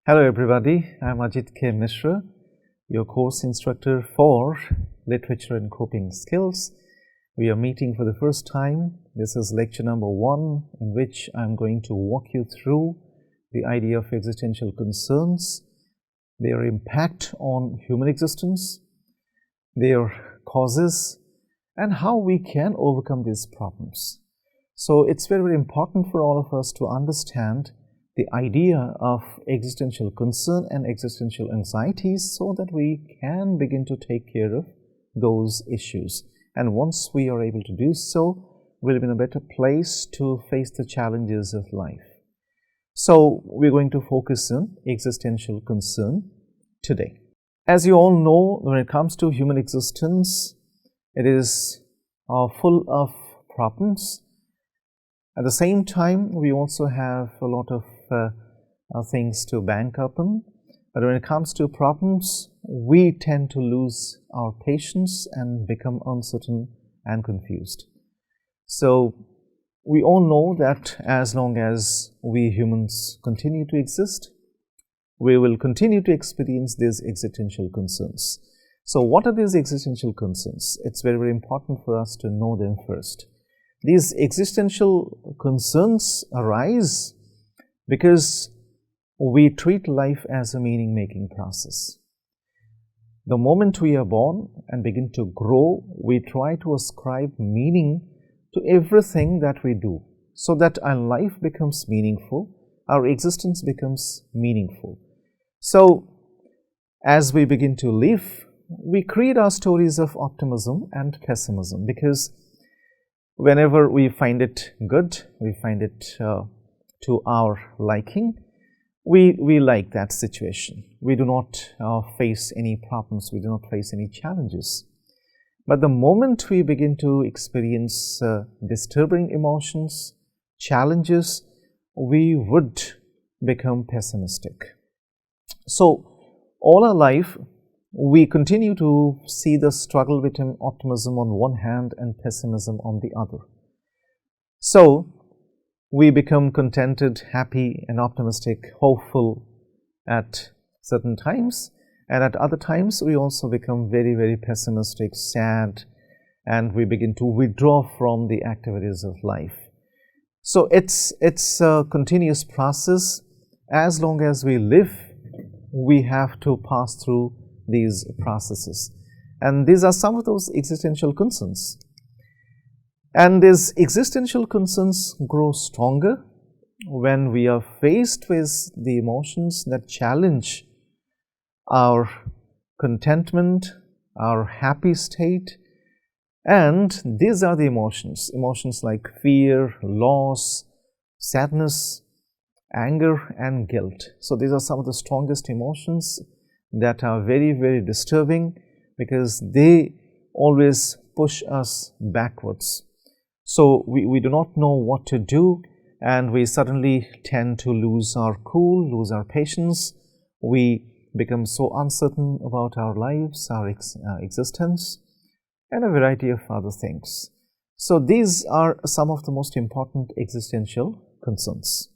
Hello everybody, I'm Ajit K. Mishra, your course instructor for Literature and Coping Skills. We are meeting for the first time. This is lecture number 1, in which I'm going to walk you through the idea of existential concerns, their impact on human existence, their causes, and how we can overcome these problems. So it's very, very important for all of us to understand the idea of existential concern and existential anxieties so that we can begin to take care of those issues. And once we are able to do so, we'll be in a better place to face the challenges of life. So we're going to focus on existential concern today. As you all know, when it comes to human existence, it is full of problems. At the same time, we also have a lot of things to bank upon. But when it comes to problems, we tend to lose our patience and become uncertain and confused. So we all know that as long as we humans continue to exist, we will continue to experience these existential concerns. So what are these existential concerns? It's very, very important for us to know them first. These existential concerns arise because we treat life as a meaning-making process. The moment we are born and begin to grow, we try to ascribe meaning to everything that we do, so that our life becomes meaningful, our existence becomes meaningful. So, as we begin to live, we create our stories of optimism and pessimism, because whenever we find it good, we find it to our liking, we like that situation. We do not face any problems, we do not face any challenges. But the moment we begin to experience disturbing emotions, challenges, we would become pessimistic. So all our life, we continue to see the struggle between optimism on one hand and pessimism on the other. So we become contented, happy and optimistic, hopeful at certain times, and at other times we also become very, very pessimistic, sad, and we begin to withdraw from the activities of life. So it's a continuous process. As long as we live, we have to pass through these processes, and these are some of those existential concerns. And these existential concerns grow stronger when we are faced with the emotions that challenge our contentment, our happy state. And these are the emotions like fear, loss, sadness, anger and guilt. So these are some of the strongest emotions that are very, very disturbing, because they always push us backwards. So we do not know what to do, and we suddenly tend to lose our cool, lose our patience. We become so uncertain about our lives, our existence, and a variety of other things. So these are some of the most important existential concerns.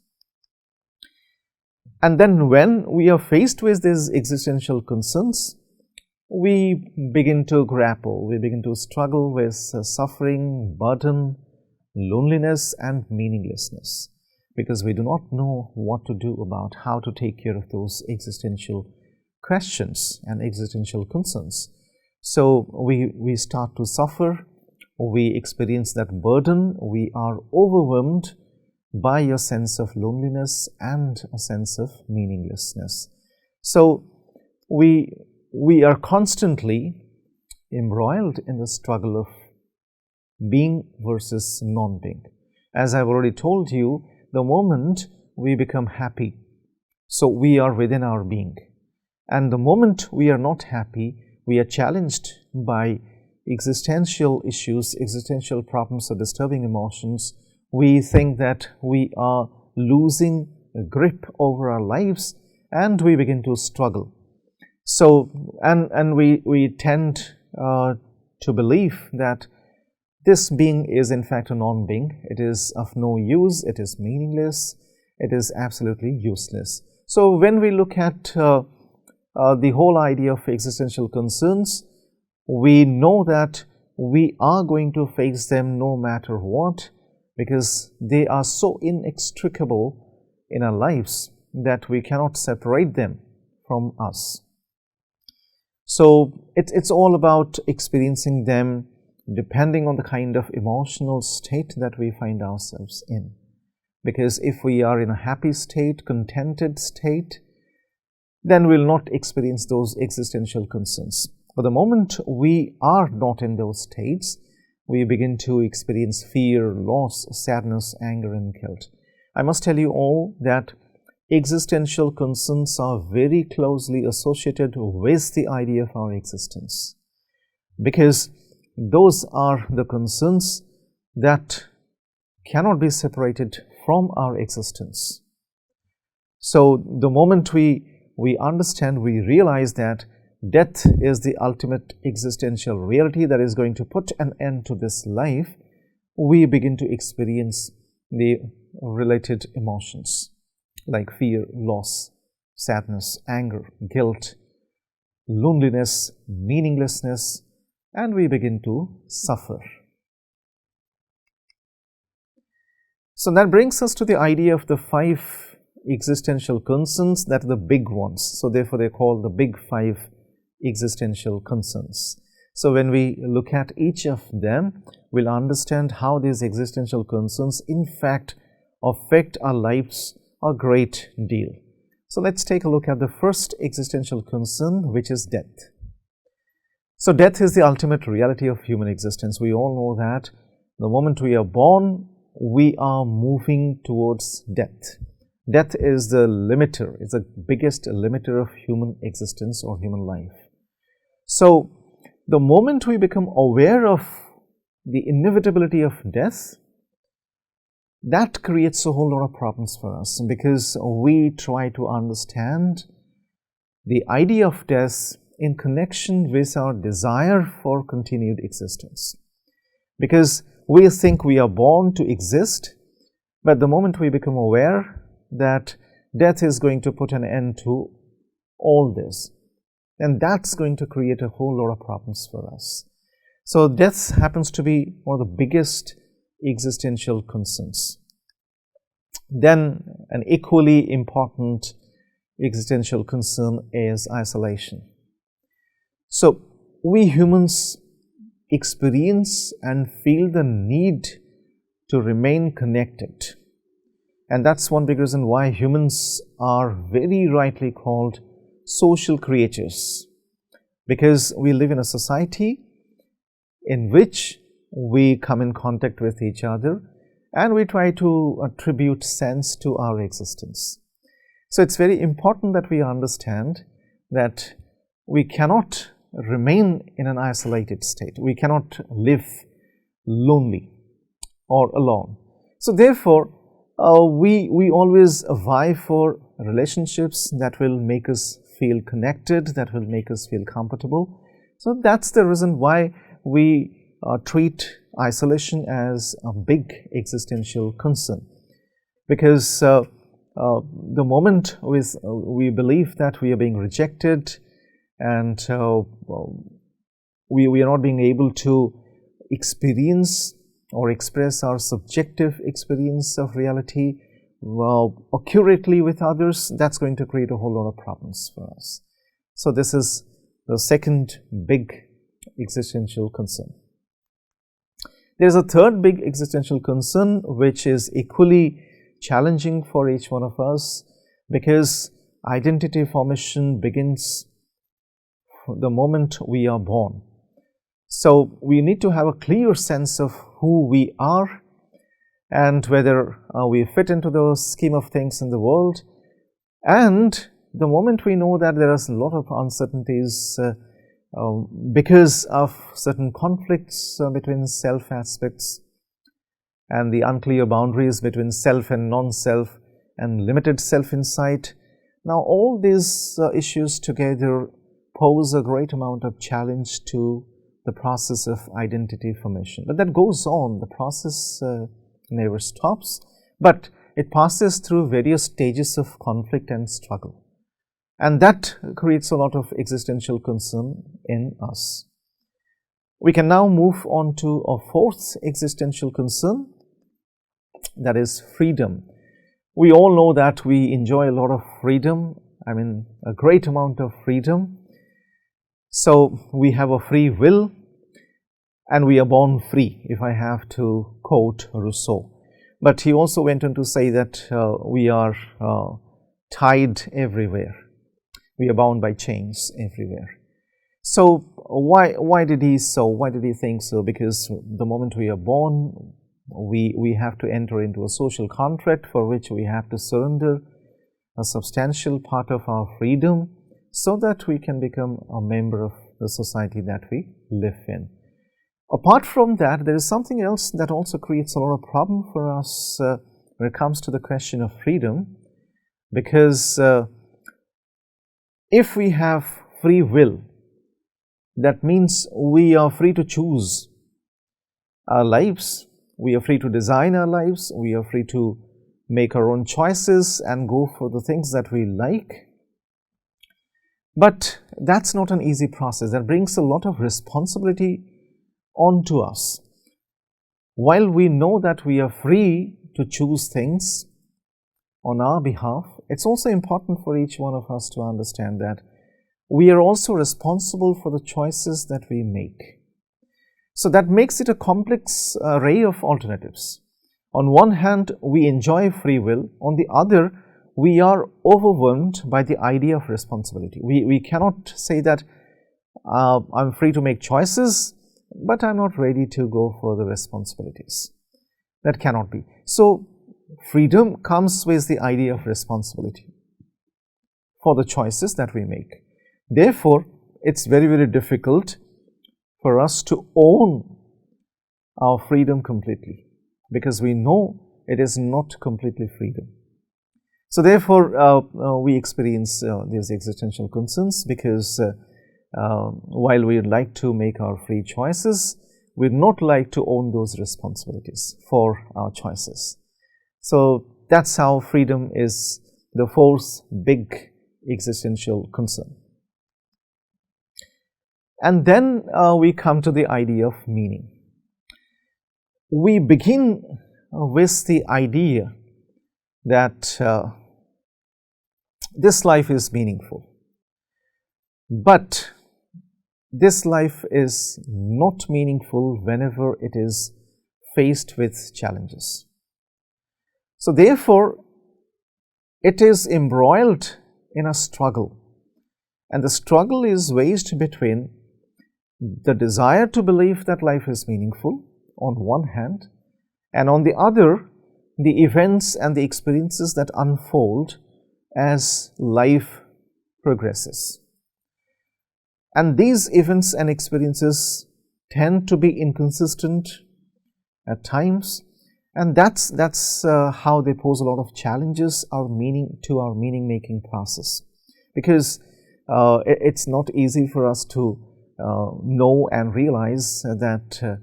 And then when we are faced with these existential concerns, we begin to grapple, we begin to struggle with suffering, burden, loneliness and meaninglessness, because we do not know what to do about how to take care of those existential questions and existential concerns. So we start to suffer, we experience that burden, we are overwhelmed by a sense of loneliness and a sense of meaninglessness. So we are constantly embroiled in the struggle of being versus non-being. As I've already told you, the moment we become happy, so we are within our being. And the moment we are not happy, we are challenged by existential issues, existential problems or disturbing emotions. We think that we are losing a grip over our lives, and we begin to struggle. So, and we tend to believe that this being is in fact a non-being. It is of no use, it is meaningless, it is absolutely useless. So when we look at the whole idea of existential concerns, we know that we are going to face them no matter what, because they are so inextricable in our lives that we cannot separate them from us. So it's all about experiencing them depending on the kind of emotional state that we find ourselves in. Because if we are in a happy state, contented state, then we'll not experience those existential concerns. But the moment we are not in those states, we begin to experience fear, loss, sadness, anger, and guilt. I must tell you all that existential concerns are very closely associated with the idea of our existence, because those are the concerns that cannot be separated from our existence. So the moment we understand, we realize that death is the ultimate existential reality that is going to put an end to this life, we begin to experience the related emotions like fear, loss, sadness, anger, guilt, loneliness, meaninglessness, and we begin to suffer. So that brings us to the idea of the 5 existential concerns, that are the big ones. So therefore they are called the big 5 existential concerns. So when we look at each of them, we'll understand how these existential concerns in fact affect our lives a great deal. So let's take a look at the first existential concern, which is death. So death is the ultimate reality of human existence. We all know that the moment we are born, we are moving towards death. Death is the limiter, it's the biggest limiter of human existence or human life. So the moment we become aware of the inevitability of death, that creates a whole lot of problems for us, because we try to understand the idea of death in connection with our desire for continued existence. Because we think we are born to exist, but the moment we become aware that death is going to put an end to all this, and that's going to create a whole lot of problems for us. So death happens to be one of the biggest existential concerns. Then an equally important existential concern is isolation. So we humans experience and feel the need to remain connected, and that's one big reason why humans are very rightly called social creatures, because we live in a society in which we come in contact with each other and we try to attribute sense to our existence. So it's very important that we understand that we cannot remain in an isolated state. We cannot live lonely or alone. So therefore, we always vie for relationships that will make us feel connected, that will make us feel comfortable. So that's the reason why we treat isolation as a big existential concern, because the moment we believe that we are being rejected and we are not being able to experience or express our subjective experience of reality accurately with others, that's going to create a whole lot of problems for us. So this is the second big existential concern. There is a third big existential concern which is equally challenging for each one of us, because identity formation begins the moment we are born. So we need to have a clear sense of who we are and whether we fit into the scheme of things in the world. And the moment we know that there is a lot of uncertainties because of certain conflicts between self aspects and the unclear boundaries between self and non-self and limited self-insight, now all these issues together pose a great amount of challenge to the process of identity formation. But that goes on, the process never stops. But it passes through various stages of conflict and struggle. And that creates a lot of existential concern in us. We can now move on to a fourth existential concern, that is freedom. We all know that we enjoy a lot of freedom, a great amount of freedom. So we have a free will and we are born free, if I have to quote Rousseau. But he also went on to say that we are tied everywhere. We are bound by chains everywhere. So why did he think so? Because the moment we are born, we have to enter into a social contract for which we have to surrender a substantial part of our freedom so that we can become a member of the society that we live in. Apart from that, there is something else that also creates a lot of problem for us when it comes to the question of freedom, because if we have free will, that means we are free to choose our lives, we are free to design our lives, we are free to make our own choices and go for the things that we like. But that's not an easy process. That brings a lot of responsibility onto us. While we know that we are free to choose things on our behalf, it's also important for each one of us to understand that we are also responsible for the choices that we make. So that makes it a complex array of alternatives. On one hand, we enjoy free will. On the other, we are overwhelmed by the idea of responsibility. We cannot say that I'm free to make choices, but I'm not ready to go for the responsibilities. That cannot be. So freedom comes with the idea of responsibility for the choices that we make. Therefore, it's very, very difficult for us to own our freedom completely, because we know it is not completely freedom. So therefore, we experience these existential concerns, because while we would like to make our free choices, we would not like to own those responsibilities for our choices. So that's how freedom is the fourth big existential concern. And then we come to the idea of meaning. We begin with the idea that this life is meaningful, but this life is not meaningful whenever it is faced with challenges. So therefore, it is embroiled in a struggle, and the struggle is waged between the desire to believe that life is meaningful on one hand, and on the other, the events and the experiences that unfold as life progresses. And these events and experiences tend to be inconsistent at times, and that's how they pose a lot of challenges to our meaning-making process, because it's not easy for us to know and realize that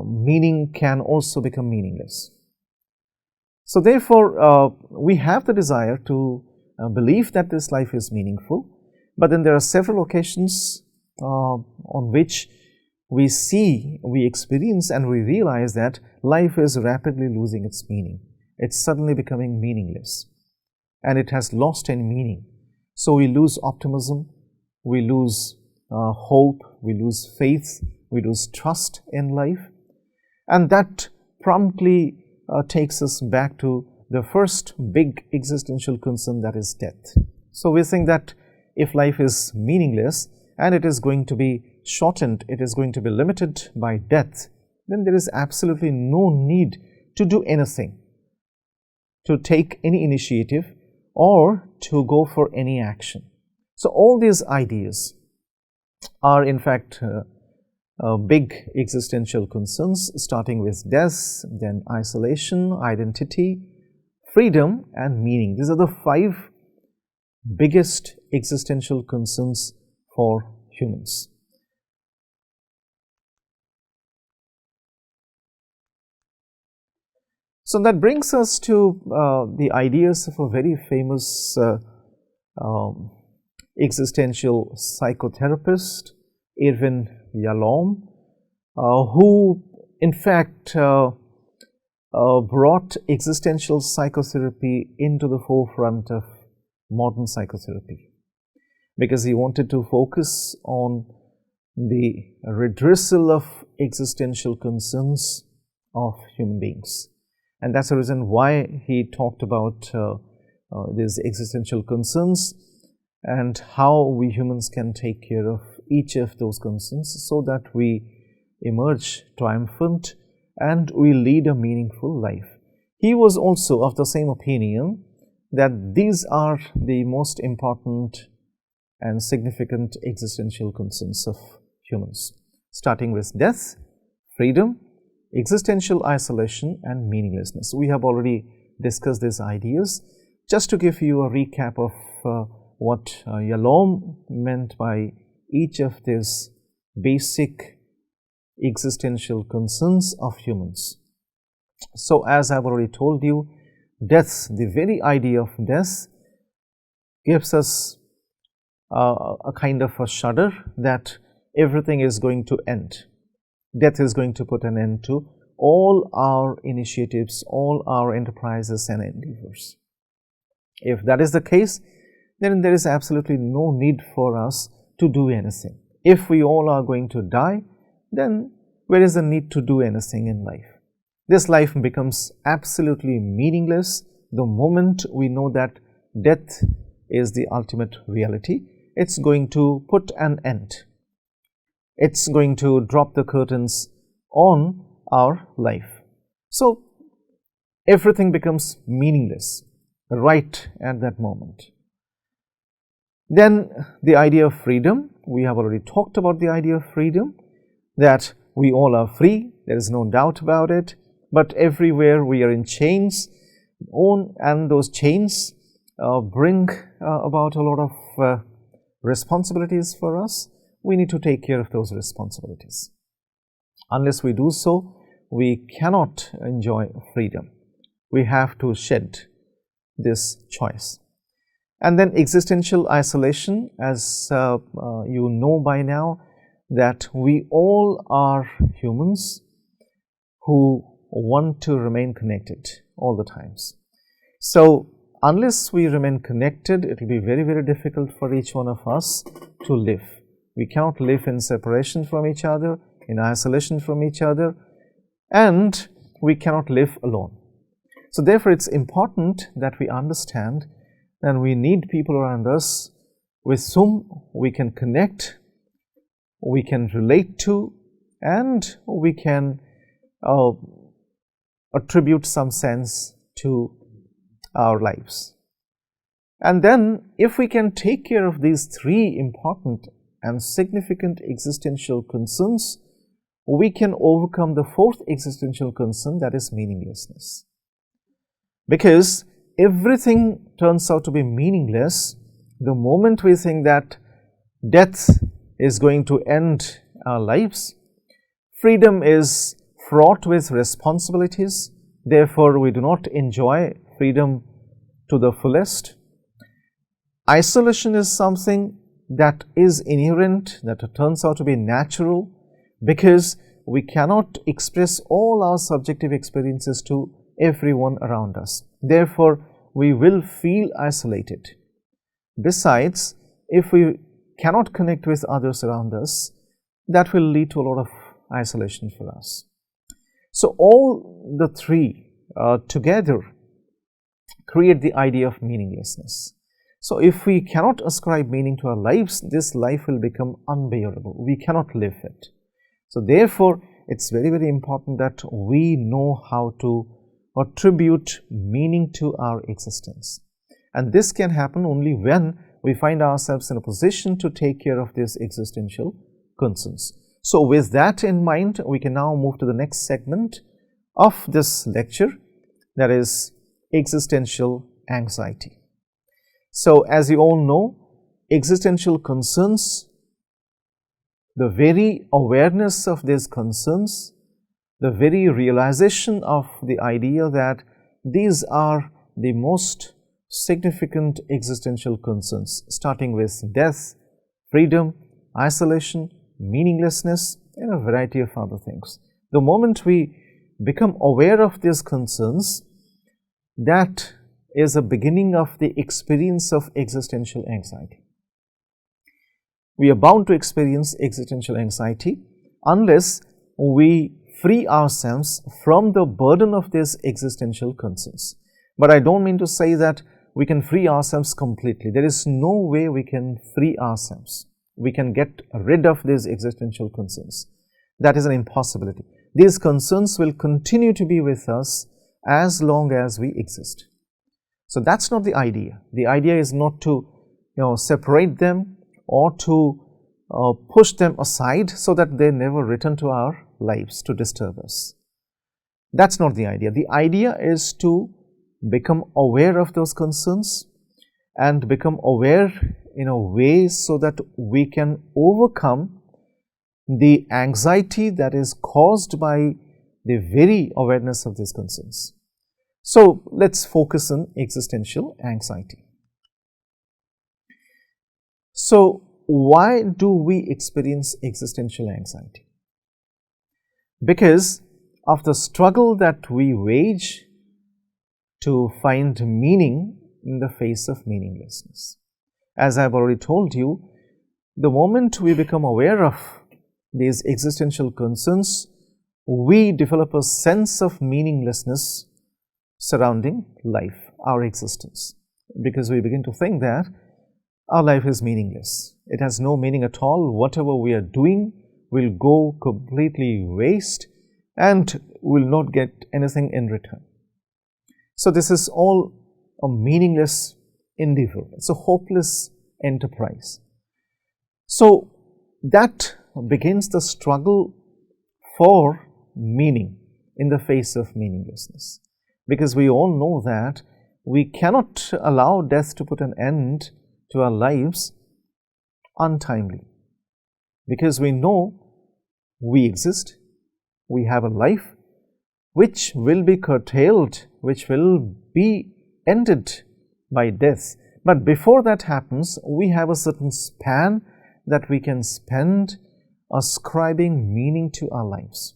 meaning can also become meaningless. So therefore, we have the desire to believe that this life is meaningful, but then there are several occasions on which we experience and we realize that life is rapidly losing its meaning. It's suddenly becoming meaningless, and it has lost any meaning. So we lose optimism, we lose hope, we lose faith, we lose trust in life, and that promptly takes us back to the first big existential concern, that is death. So we think that if life is meaningless and it is going to be shortened, it is going to be limited by death, then there is absolutely no need to do anything, to take any initiative or to go for any action. So all these ideas are in fact big existential concerns, starting with death, then isolation, identity, freedom, and meaning. These are the 5 biggest existential concerns for humans. So that brings us to the ideas of a very famous existential psychotherapist, Yalom, who in fact brought existential psychotherapy into the forefront of modern psychotherapy, because he wanted to focus on the redressal of existential concerns of human beings. And that's the reason why he talked about these existential concerns and how we humans can take care of each of those concerns so that we emerge triumphant and we lead a meaningful life. He was also of the same opinion that these are the most important and significant existential concerns of humans, starting with death, freedom, existential isolation and meaninglessness. We have already discussed these ideas. Just to give you a recap of what Yalom meant by each of these basic existential concerns of humans. So as I've already told you, death, the very idea of death, gives us a kind of a shudder that everything is going to end. Death is going to put an end to all our initiatives, all our enterprises and endeavors. If that is the case, then there is absolutely no need for us to do anything. If we all are going to die, then where is the need to do anything in life? This life becomes absolutely meaningless the moment we know that death is the ultimate reality. It's going to put an end. It's going to drop the curtains on our life. So everything becomes meaningless right at that moment. Then the idea of freedom, we have already talked about the idea of freedom, that we all are free, there is no doubt about it, but everywhere we are in chains, and those chains bring about a lot of responsibilities for us. We need to take care of those responsibilities. Unless we do so, we cannot enjoy freedom. We have to shed this choice. And then existential isolation, as you know by now, that we all are humans who want to remain connected all the times. So unless we remain connected, it will be very, very difficult for each one of us to live. We cannot live in separation from each other, in isolation from each other, and we cannot live alone. So therefore, it's important that we understand that we need people around us with whom we can connect, we can relate to, and we can attribute some sense to our lives. And then, if we can take care of these three important and significant existential concerns, we can overcome the fourth existential concern, that is meaninglessness. Because everything turns out to be meaningless the moment we think that death is going to end our lives. Freedom is fraught with responsibilities, therefore we do not enjoy freedom to the fullest. Isolation is something that is inherent, that turns out to be natural, because we cannot express all our subjective experiences to everyone around us. Therefore, we will feel isolated. Besides, if we cannot connect with others around us, that will lead to a lot of isolation for us. So all the three together create the idea of meaninglessness. So if we cannot ascribe meaning to our lives, this life will become unbearable. We cannot live it. So therefore, it's very, very important that we know how to attribute meaning to our existence. And this can happen only when we find ourselves in a position to take care of these existential concerns. So with that in mind, we can now move to the next segment of this lecture, that is existential anxiety. So as you all know, existential concerns, the very awareness of these concerns the very realization of the idea that these are the most significant existential concerns, starting with death, freedom, isolation, meaninglessness, and a variety of other things. The moment we become aware of these concerns, that is a beginning of the experience of existential anxiety. We are bound to experience existential anxiety unless we free ourselves from the burden of these existential concerns. But I don't mean to say that we can free ourselves completely. There is no way we can free ourselves. We can get rid of these existential concerns. That is an impossibility. These concerns will continue to be with us as long as we exist. So that's not the idea. The idea is not to separate them or to push them aside so that they never return to our lives to disturb us. That's not the idea. The idea is to become aware of those concerns and become aware in a way so that we can overcome the anxiety that is caused by the very awareness of these concerns. So let's focus on existential anxiety. So why do we experience existential anxiety? Because of the struggle that we wage to find meaning in the face of meaninglessness. As I have already told you, the moment we become aware of these existential concerns, we develop a sense of meaninglessness surrounding life, our existence, because we begin to think that our life is meaningless. It has no meaning at all. Whatever we are doing will go completely waste and will not get anything in return. So this is all a meaningless endeavor. It's a hopeless enterprise. So that begins the struggle for meaning in the face of meaninglessness. Because we all know that we cannot allow death to put an end to our lives untimely. Because we know we exist, we have a life which will be curtailed, which will be ended by death. But before that happens, we have a certain span that we can spend ascribing meaning to our lives.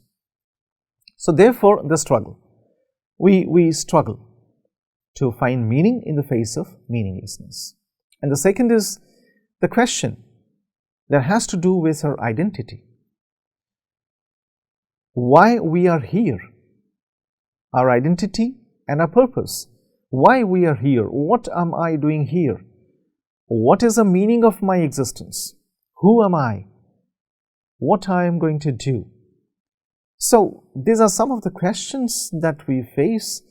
So therefore, the struggle. We struggle to find meaning in the face of meaninglessness. And the second is the question that has to do with our identity. Why we are here, our identity and our purpose. Why we are here, what am I doing here? What is the meaning of my existence? Who am I? What I am going to do? So these are some of the questions that we face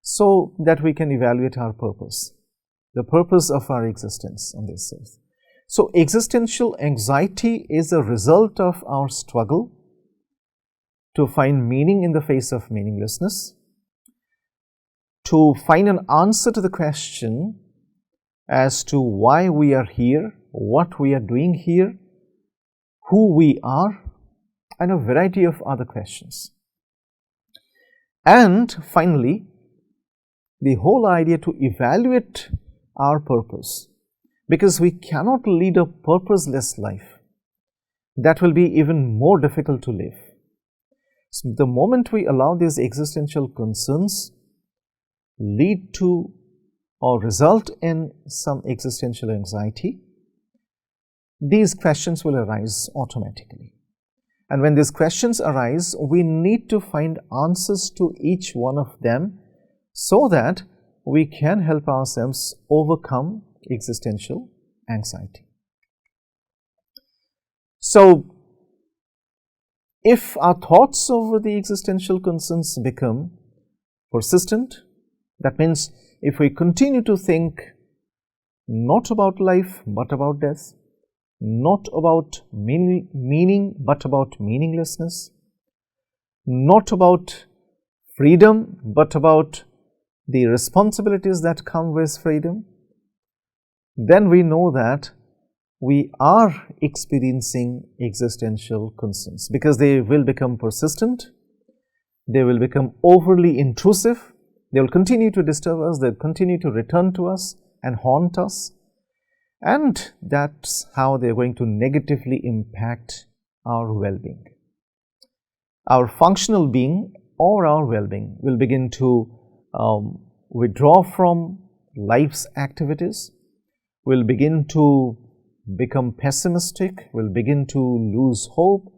so that we can evaluate our purpose, the purpose of our existence on this earth. So existential anxiety is a result of our struggle to find meaning in the face of meaninglessness, to find an answer to the question as to why we are here, what we are doing here, who we are, and a variety of other questions. And finally, the whole idea to evaluate our purpose, because we cannot lead a purposeless life. That will be even more difficult to live. So the moment we allow these existential concerns lead to or result in some existential anxiety, these questions will arise automatically. And when these questions arise, we need to find answers to each one of them so that we can help ourselves overcome existential anxiety. So, if our thoughts over the existential concerns become persistent, that means if we continue to think not about life but about death, not about meaning but about meaninglessness, not about freedom but about the responsibilities that come with freedom, then we know that we are experiencing existential concerns, because they will become persistent, they will become overly intrusive, they will continue to disturb us, they will continue to return to us and haunt us, and that's how they are going to negatively impact our well-being. Our functional being or our well-being will begin to withdraw from life's activities, will begin to become pessimistic, will begin to lose hope,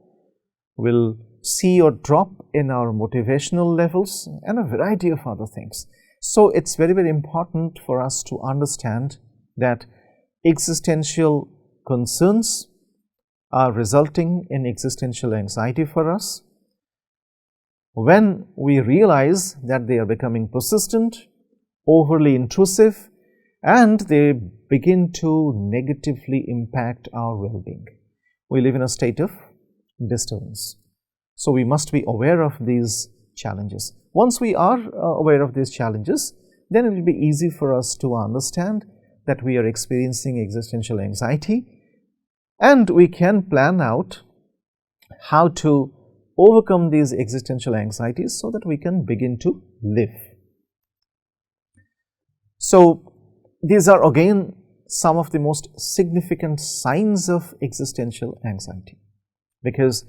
will see or drop in our motivational levels, and a variety of other things. So it's very, very important for us to understand that existential concerns are resulting in existential anxiety for us. When we realize that they are becoming persistent, overly intrusive, and they begin to negatively impact our well-being, we live in a state of disturbance. So we must be aware of these challenges. Once we are aware of these challenges, then it will be easy for us to understand that we are experiencing existential anxiety, and we can plan out how to overcome these existential anxieties so that we can begin to live. So these are again some of the most significant signs of existential anxiety, because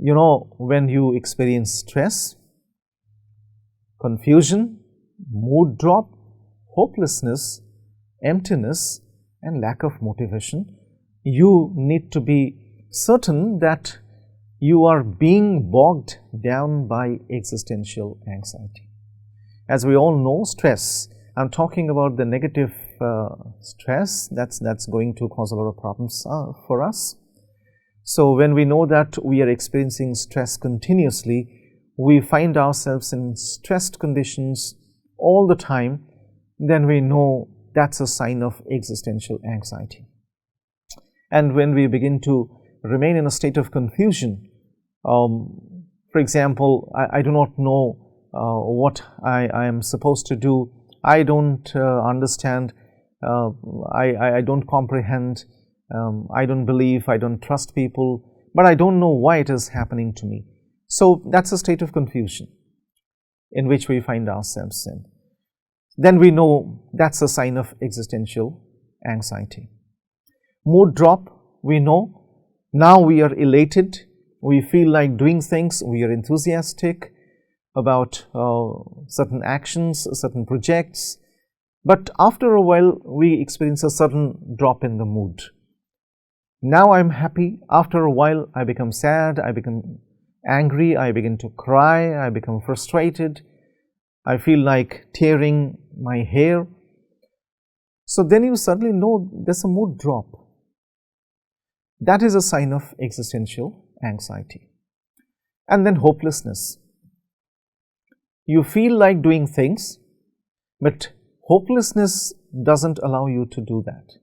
you know, when you experience stress, confusion, mood drop, hopelessness, emptiness, and lack of motivation, you need to be certain that you are being bogged down by existential anxiety. As we all know, stress, I'm talking about the negative stress that's going to cause a lot of problems for us. So when we know that we are experiencing stress continuously, we find ourselves in stressed conditions all the time, then we know that's a sign of existential anxiety. And when we begin to remain in a state of confusion, for example, I do not know what I am supposed to do, I don't understand, I don't comprehend, I don't believe, I don't trust people, but I don't know why it is happening to me. So that's a state of confusion in which we find ourselves in. Then we know that's a sign of existential anxiety. Mood drop, we know, now we are elated, we feel like doing things, we are enthusiastic about certain actions, certain projects, but after a while we experience a sudden drop in the mood. Now I'm happy, after a while I become sad, I become angry, I begin to cry, I become frustrated, I feel like tearing my hair. So then you suddenly know there's a mood drop. That is a sign of existential anxiety. And then hopelessness. You feel like doing things, but hopelessness doesn't allow you to do that,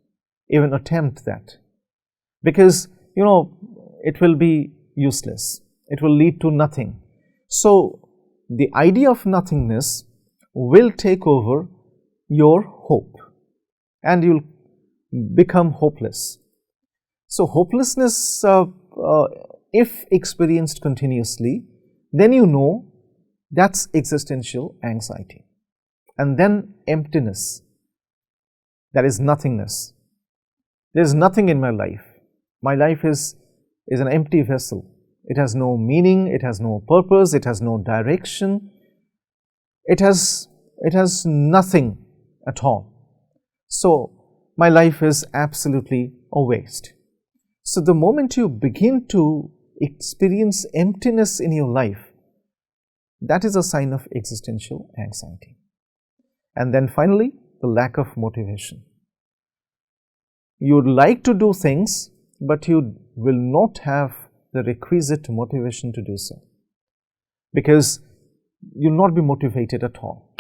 even attempt that. Because, you know, it will be useless. It will lead to nothing. So the idea of nothingness will take over your hope and you'll become hopeless. So hopelessness, if experienced continuously, then you know that's existential anxiety. And then emptiness, that is nothingness. There is nothing in my life. My life is an empty vessel. It has no meaning, it has no purpose, it has no direction. It has nothing at all. So my life is absolutely a waste. So the moment you begin to experience emptiness in your life, that is a sign of existential anxiety. And then finally, the lack of motivation. You would like to do things, but you will not have the requisite motivation to do so, because you will not be motivated at all.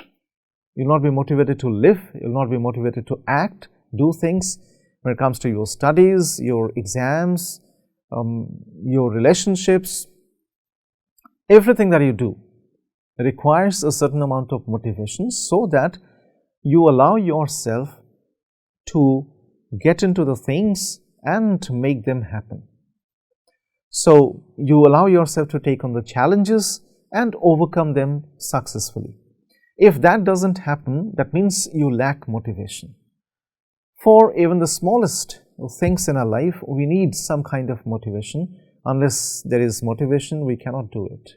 You will not be motivated to live, you will not be motivated to act, do things when it comes to your studies, your exams, your relationships. Everything that you do requires a certain amount of motivation so that you allow yourself to get into the things and make them happen. So you allow yourself to take on the challenges and overcome them successfully. If that doesn't happen, that means you lack motivation. For even the smallest things in our life, we need some kind of motivation. Unless there is motivation, we cannot do it.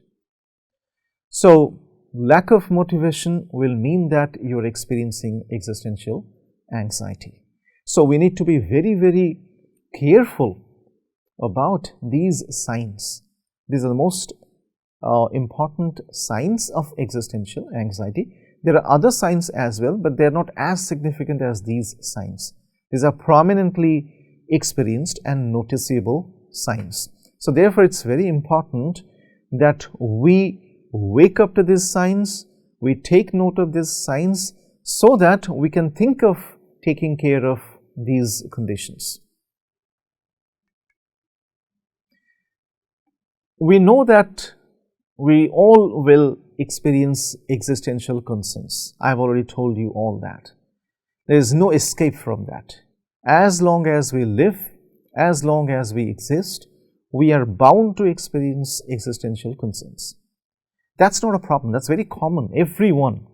So, lack of motivation will mean that you are experiencing existential anxiety. So, we need to be very, very careful about these signs. These are the most important signs of existential anxiety. There are other signs as well, but they are not as significant as these signs. These are prominently experienced and noticeable signs. So, therefore, it's very important that we wake up to these signs, we take note of these signs so that we can think of taking care of these conditions. We know that we all will experience existential concerns. I have already told you all that. There is no escape from that. As long as we live, as long as we exist, we are bound to experience existential concerns. That's not a problem. That's very common. Everyone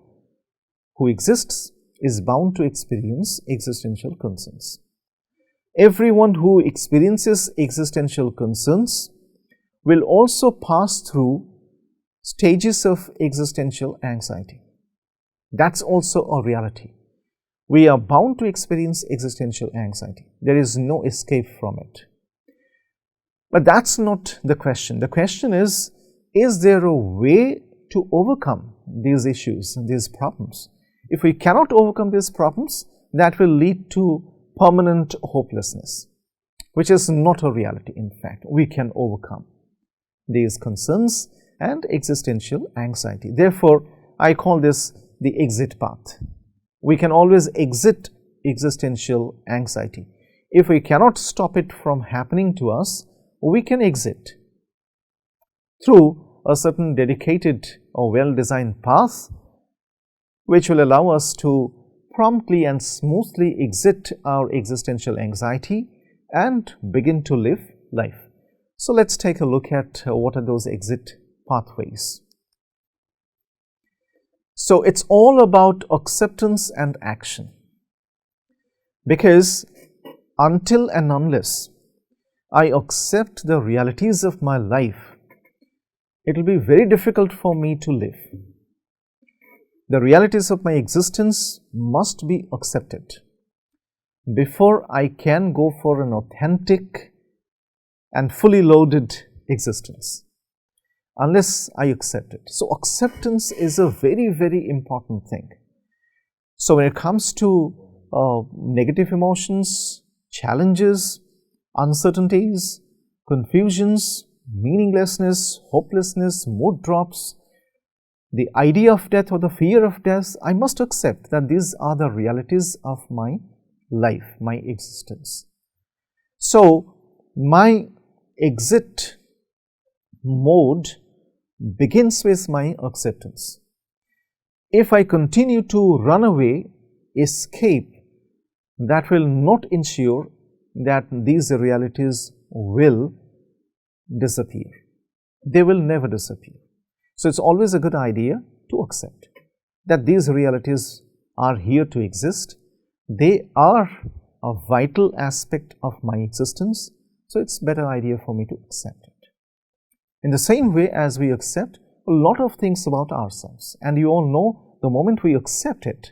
who exists is bound to experience existential concerns. Everyone who experiences existential concerns will also pass through stages of existential anxiety. That's also a reality. We are bound to experience existential anxiety. There is no escape from it. But that's not the question. The question is there a way to overcome these issues, these problems? If we cannot overcome these problems, that will lead to permanent hopelessness, which is not a reality. In fact, we can overcome these concerns and existential anxiety. Therefore, I call this the exit path. We can always exit existential anxiety. If we cannot stop it from happening to us, we can exit through a certain dedicated or well-designed path which will allow us to promptly and smoothly exit our existential anxiety and begin to live life. So, let's take a look at what are those exit pathways. So, it's all about acceptance and action, because until and unless I accept the realities of my life, it will be very difficult for me to live. The realities of my existence must be accepted before I can go for an authentic and fully loaded existence, unless I accept it. So, acceptance is a very, very important thing. So, when it comes to negative emotions, challenges, uncertainties, confusions, meaninglessness, hopelessness, mood drops, the idea of death or the fear of death, I must accept that these are the realities of my life, my existence. So, my exit mode begins with my acceptance. If I continue to run away, escape, that will not ensure that these realities will disappear. They will never disappear. So, it's always a good idea to accept that these realities are here to exist. They are a vital aspect of my existence. So, it's a better idea for me to accept it. In the same way as we accept a lot of things about ourselves, and you all know the moment we accept it,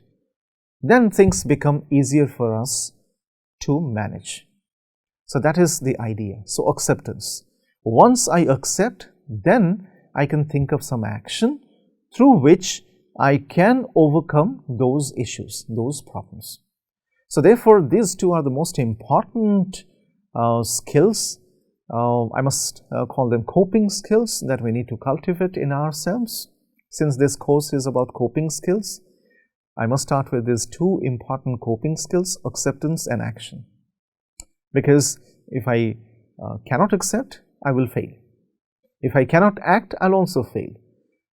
then things become easier for us to manage. So, that is the idea. So, acceptance. Once I accept, then I can think of some action through which I can overcome those issues, those problems. So, therefore, these two are the most important skills. I must call them coping skills that we need to cultivate in ourselves. Since this course is about coping skills, I must start with these two important coping skills, acceptance and action. Because if I cannot accept, I will fail. If I cannot act, I'll also fail.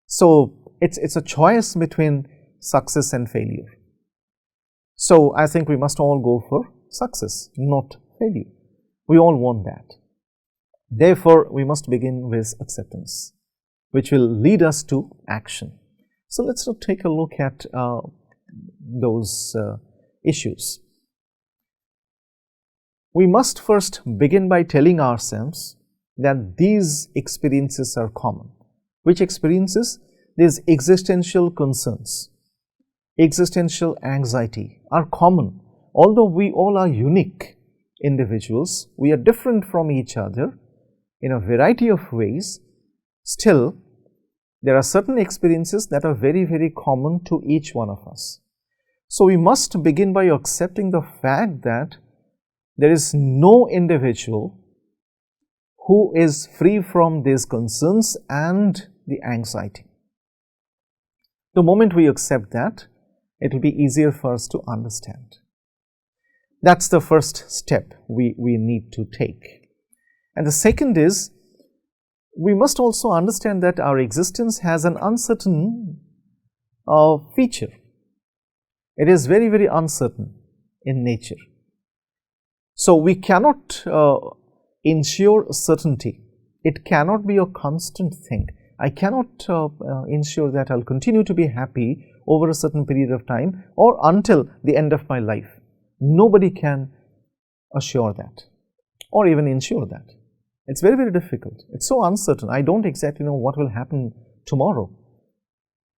So, it's a choice between success and failure. So, I think we must all go for success, not failure. We all want that. Therefore, we must begin with acceptance. which will lead us to action. So let's now take a look at those issues. We must first begin by telling ourselves that these experiences are common. Which experiences? These existential concerns, existential anxiety are common. Although we all are unique individuals, we are different from each other in a variety of ways, still there are certain experiences that are very, very common to each one of us. So we must begin by accepting the fact that there is no individual who is free from these concerns and the anxiety. The moment we accept that, it will be easier for us to understand. That's the first step we need to take. And the second is, we must also understand that our existence has an uncertain feature. It is very, very uncertain in nature. So we cannot ensure certainty. It cannot be a constant thing. I cannot ensure that I'll continue to be happy over a certain period of time or until the end of my life. Nobody can assure that or even ensure that. It's very, very difficult. It's so uncertain. I don't exactly know what will happen tomorrow.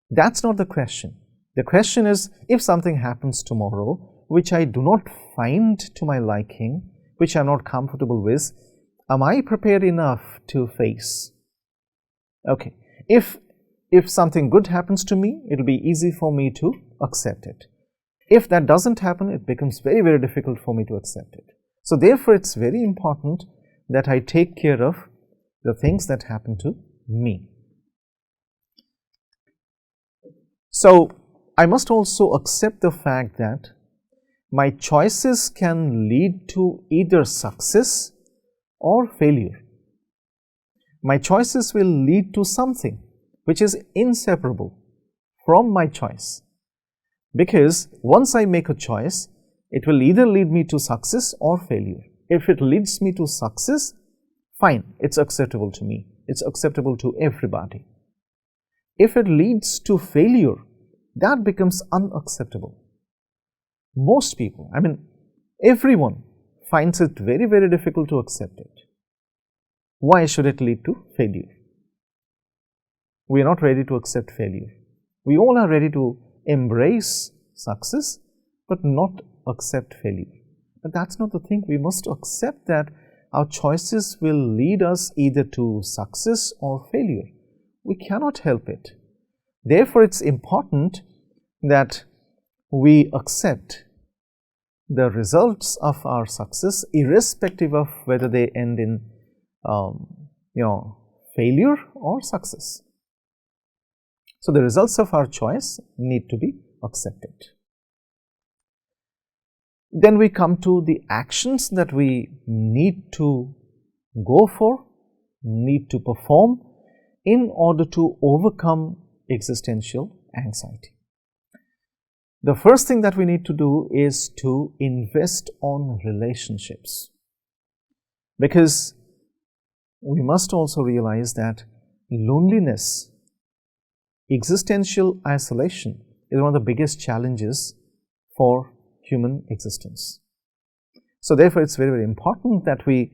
That's not the question. The question is, if something happens tomorrow which I do not find to my liking, which I'm not comfortable with, am I prepared enough to face? Okay, if something good happens to me, it will be easy for me to accept it. If that doesn't happen, it becomes very, very difficult for me to accept it. So therefore, it's very important that I take care of the things that happen to me. So I must also accept the fact that my choices can lead to either success or failure. My choices will lead to something which is inseparable from my choice, because once I make a choice, it will either lead me to success or failure. If it leads me to success, fine, it's acceptable to me, it's acceptable to everybody. If it leads to failure, that becomes unacceptable. Most people, I mean everyone, finds it very, very difficult to accept it. Why should it lead to failure? We are not ready to accept failure. We all are ready to embrace success, but not accept failure. But that's not the thing. We must accept that our choices will lead us either to success or failure. We cannot help it. Therefore, it's important that we accept the results of our success, irrespective of whether they end in failure or success. So the results of our choice need to be accepted. Then we come to the actions that we need to go for, need to perform in order to overcome existential anxiety. The first thing that we need to do is to invest on relationships, because we must also realize that loneliness, existential isolation is one of the biggest challenges for human existence. So therefore, it's very, very important that we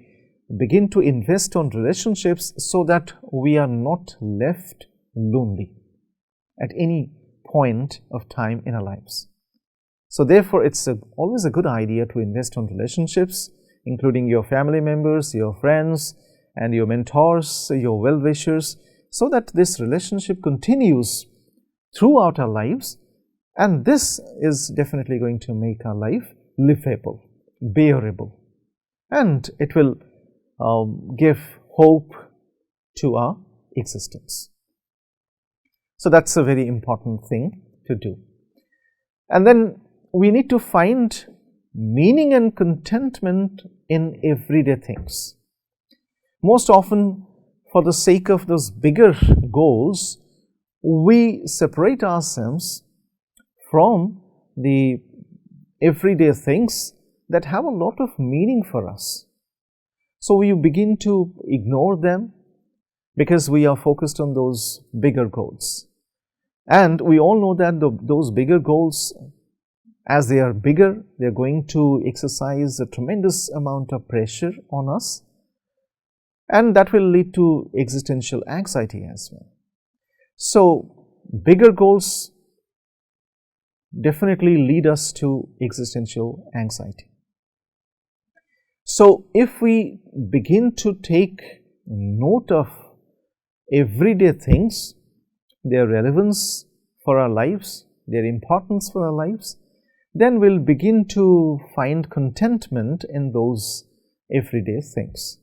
begin to invest on relationships so that we are not left lonely at any point of time in our lives. So therefore, it's always a good idea to invest on relationships, including your family members, your friends, and your mentors, your well-wishers, so that this relationship continues throughout our lives, and this is definitely going to make our life livable, bearable, and it will give hope to our existence. So that's a very important thing to do. And then we need to find meaning and contentment in everyday things. Most often, for the sake of those bigger goals, we separate ourselves from the everyday things that have a lot of meaning for us. So we begin to ignore them, because we are focused on those bigger goals. And we all know that those bigger goals, as they are bigger, they are going to exercise a tremendous amount of pressure on us, and that will lead to existential anxiety as well. So, bigger goals definitely lead us to existential anxiety. So, if we begin to take note of everyday things, their relevance for our lives, their importance for our lives, then we'll begin to find contentment in those everyday things.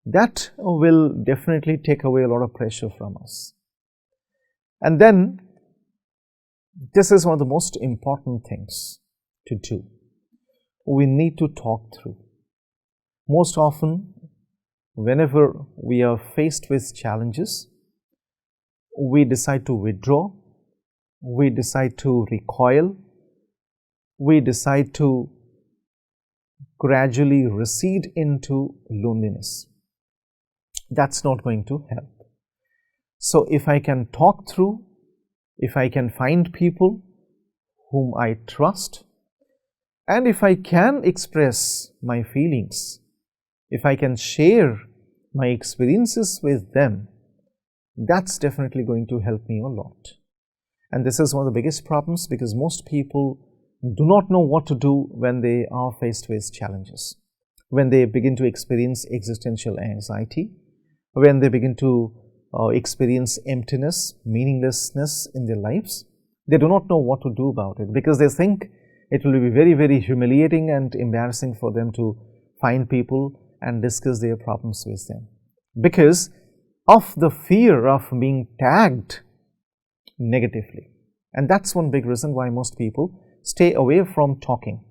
That will definitely take away a lot of pressure from us. And then, this is one of the most important things to do. We need to talk through. Most often, whenever we are faced with challenges, we decide to withdraw, we decide to recoil, we decide to gradually recede into loneliness. That's not going to help. So, if I can talk through, if I can find people whom I trust, and if I can express my feelings, if I can share my experiences with them, that's definitely going to help me a lot. And this is one of the biggest problems, because most people do not know what to do when they are faced with challenges. When they begin to experience existential anxiety, when they begin to experience emptiness, meaninglessness in their lives, they do not know what to do about it, because they think it will be very, very humiliating and embarrassing for them to find people and discuss their problems with them, because of the fear of being tagged negatively. And that's one big reason why most people stay away from talking.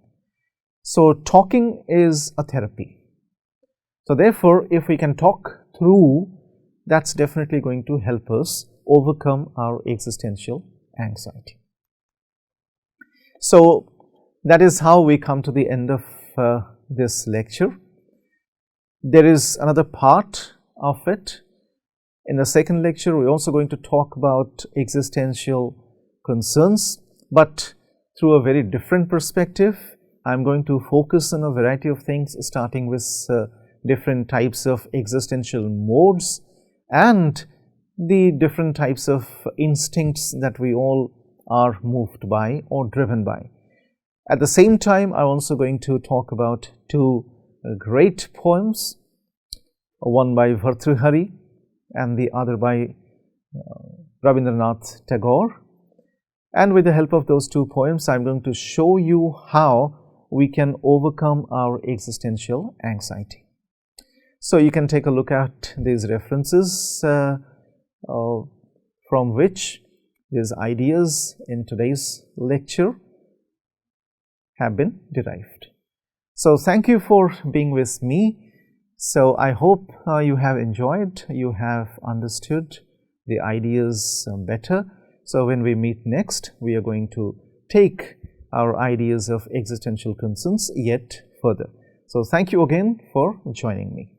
So, talking is a therapy. So, therefore, if we can talk through, that's definitely going to help us overcome our existential anxiety. So, that is how we come to the end of this lecture. There is another part of it. In the second lecture, we are also going to talk about existential concerns, but through a very different perspective. I am going to focus on a variety of things, starting with different types of existential modes and the different types of instincts that we all are moved by or driven by. At the same time, I am also going to talk about two great poems, one by Bhartrihari and the other by Rabindranath Tagore. And with the help of those two poems, I am going to show you how we can overcome our existential anxiety. So, you can take a look at these references from which these ideas in today's lecture have been derived. So, thank you for being with me. So, I hope you have enjoyed, you have understood the ideas better. So, when we meet next, we are going to take our ideas of existential concerns yet further. So, thank you again for joining me.